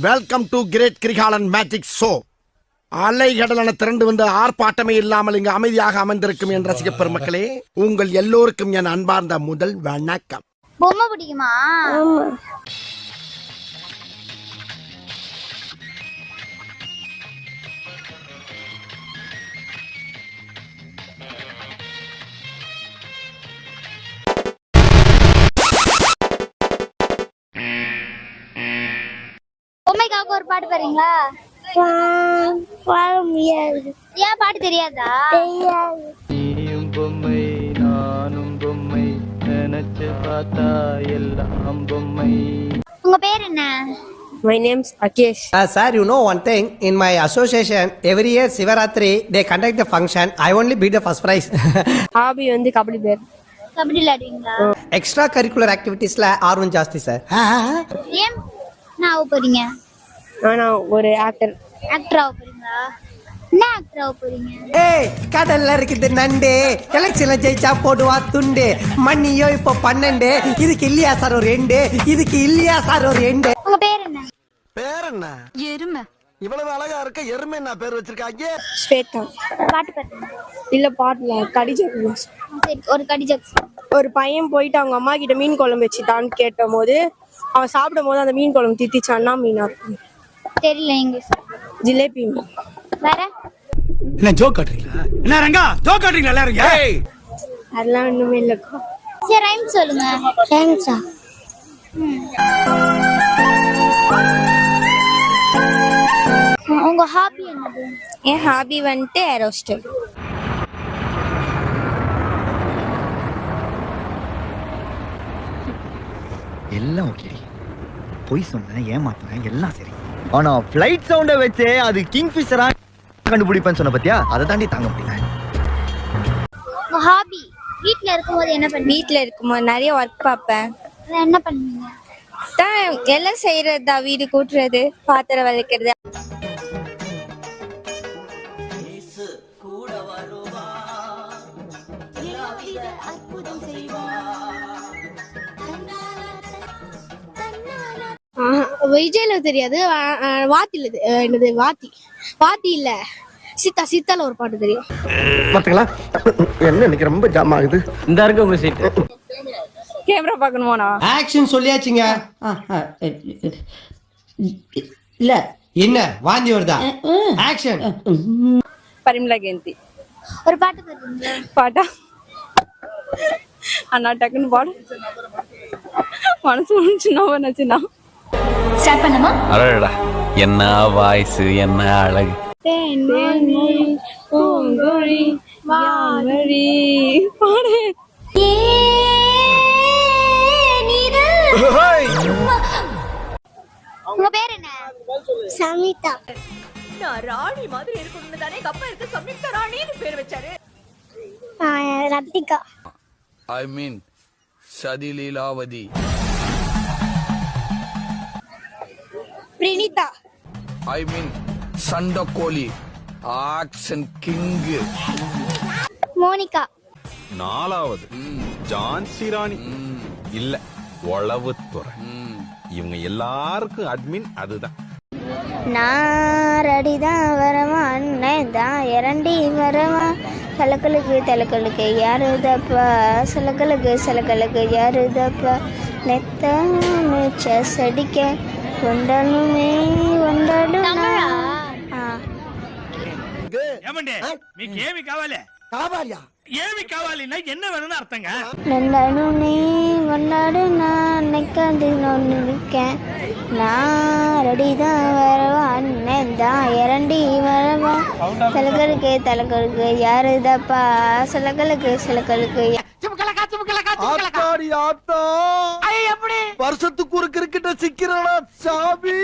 Welcome to great கிரிகாலன் magic show. அலைகடலான திரண்டு வந்து ஆர்ப்பாட்டமே இல்லாமல் இங்கு அமைதியாக அமர்ந்திருக்கும் என் ரசிக பெருமக்களே, உங்கள் எல்லோருக்கும் என் அன்பார்ந்த முதல் வணக்கம். பொம்மை பிடிக்குமா? பொம்மைக்காக ஒரு பாட்டு பாருங்களா? பாட முடியாது. ஏன் பாட்டு தெரியாதா? தெரியாது. நீயும் பொம்மை நானும் பொம்மை நினைச்சு பார்த்தா எல்லாம் பொம்மை. உங்க பேர் என்ன? My name's Akesh. Sir, you know one thing, in my association, every year Sivaratri, they conduct the function. I only beat the first prize. Hobby வந்து கபடி பேர். Kabaddi விளையாடுவீங்களா? Extra curricular activities la ஆர்வம் ஜாஸ்தி சார். ஏன் நான் ஆக போறீங்க? நான் ஒரு ஆக்டர். ஆக்டர் ஆக போறீங்களா? என்ன ஆக்டர் ஆக போறீங்க? ஏய் கடல்ல இருக்குது நண்டு, எலெக்ஷன்ல ஜெயிச்சா போடுவா துண்டு, மண்ணியோ இப்போ 12, இதுக்கு இல்லையா சார் ஒரு எண்டு, இதுக்கு இல்லையா சார் ஒரு எண்டு. உங்க பேர் என்ன? பேர் என்ன? எருமை. இவ்வளவு அழகா இருக்க எருமை என்ன பேர் வச்சிருக்காங்க? ஸ்வேதா. பாட்டு பாருங்க. இல்ல பாட்டுல கடிஜக்கு. சரி, ஒரு கடி ஜோக்ஸ். ஒரு பையன் போயிட்டு அவங்க அம்மா கிட்ட மீன் குழம்பு வச்சுட்டான்னு கேட்ட போது அவன் சாப்பிடும் போது அந்த மீன் குழம்பு தித்திச்சான்னா மீனா இருக்கும். தெரியல இங்கிலீஷ். ஜிலேபி மீன். வேற என்ன ஜோக் காட்டுறீங்களா? என்ன ரங்கா ஜோக் காட்டுறீங்களா எல்லாரும்? அதெல்லாம் ஒண்ணுமே இல்லக்கா. சரி, ரைம் சொல்லுங்க. தேங்க்ஸா. உங்க ஹாபி என்னது? என் ஹாபி வந்துட்டு ஏரோஸ்டர். எல்லாம் ஓகே. பொய் சொன்னேன், ஏமாத்தினேன், எல்லாம் சரி. ஆனா ஃப்ளைட் சவுண்ட வச்சே அது கிங்ஃபிஷரா கண்டுபிடிப்பேன்னு சொன்ன பத்தியா, அதை தாண்டி தாங்க முடியல. உங்க ஹாபி வீட்ல இருக்கும்போது என்ன பண்ணுவீங்க? வீட்டுல இருக்கும்போது நிறைய ஒர்க் பார்ப்பேன். என்ன பண்ணுவீங்க? தான் எல்லாம் செய்யறதா, வீடு கூட்டுறது, பாத்திரம் விளக்குறது. விஜய்ல தெரியாது. வாத்தில என்னது வாத்தி வாத்தி இல்ல சித்தால ஒரு பாட்டு தெரியும். பாத்தீங்களா என்ன இன்னைக்கு ரொம்ப ஜாம் ஆகுது. இந்த இருக்கு உங்க சீட். கேமரா பார்க்கணுமாண்ணா? ஆக்ஷன் சொல்லியாச்சுங்க. இல்ல என்ன வாந்தி வருதா? ஆக்ஷன். பரிமளா கேந்தி. ஒரு பாட்டு பாருங்க. பாட்டா அண்ணா டக்குன்னு பாடு. மனசு முடிச்சுன்னா ஸ்டார்ட் பண்ணலாமா? அடடா, என்ன வாய்ஸ், என்ன அழகு. பூங்கொழி வானொலி பாடு. உங்க பேர் என்ன? சமிதா. நான் ராணி மாதிரி இருக்கணும்னு தானே கப்பா இருக்கு சம்யுக்தா ராணின்னு பேர் வச்சாரு. ரத்திகா. ஐ மீன் சதிலீலாவதி. பிரினிதா. ஐ மீன் சண்டக்கோலி ஆக்ஷன் கிங். மோனிகா. நாலாவது ஜான்சி ராணி இல்ல உளவுத்துறை. இவங்க எல்லாருக்கும் அட்மின் அதுதான். நான் ரெடிதான் வரமா, அண்ணன் தான் இரண்டி வரமா, சலக்கலுக்கு தலக்கலுக்கு யாருதப்பா, சலக்கலுக்கு யாருதப்பா, நெத்த செடிக்க கொண்டாடுமே கொண்டாடும். మీకు ఏమి కావాలి? காவாலியா? ఏమి కావాలినా என்ன வேணும்னு அர்த்தங்க. கொண்டாடுமே கொண்டாடு, நான் நிக்காந்து நான் இருக்கேன், நான் ரெடிதான் வரவா, அண்ணன் தான் இரண்டி வரவா, சலக்கலுக்கு யாருதப்பா, சலக்கலுக்கு ஆத்தாடி ஆத்தா, வருஷத்துக்கு ஒரு கிரிக்கெட்ட சிக்கிறானா சாமி.